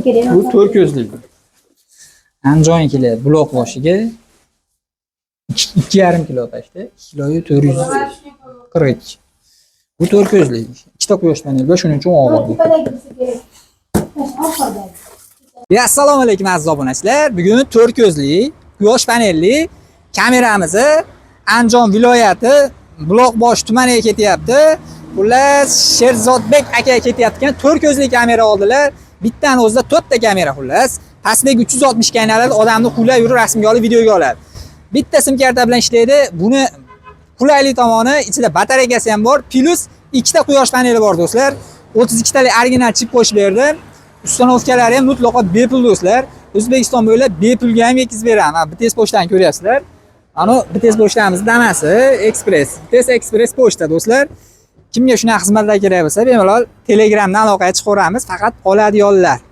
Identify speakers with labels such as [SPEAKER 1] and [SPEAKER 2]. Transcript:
[SPEAKER 1] Bu 4 ko'zlik.
[SPEAKER 2] Andijonnikilar blok boshiga 2,5 kilo tashdi. Kiloyi 442. Bu 4 ko'zlik. Ikkita quyosh paneli shuning uchun oldim. Assalomu alaykum aziz obunachilar. Bugun 4 ko'zli quyosh panelli kameramizni Andijon viloyati Buloqbosh tumaniga ketyapti. Xullas Sherzodbek aka ketyaptigan 4 ko'zli kamera oldilar. Bittani o'zida 4 ta kamera xullas. Pastdagi 360 kanalda odamni qulay yurib rasmga olib videoga oladi. Bitta sim karta bilan ishlaydi. Buni qulaylik tomoni ichida batareykasi ham bor, plus ikkita quyosh paneli bor do'stlar. 32 talik original chip qo'shib berdim. Ustanovkalari ham mutlaqo bepul do'stlar. O'zbekiston bo'ylab bepulga ham yetkazib beraman. Bites pochtani ko'ryapsizlar. Ana Bites pochtamiz damasi Express. Bites Express pochta do'stlar. Kimga shunaqa xizmatlar kerak bo'lsa, bemalol Telegramdan aloqaga chiqaveramiz. Faqat oladiganlar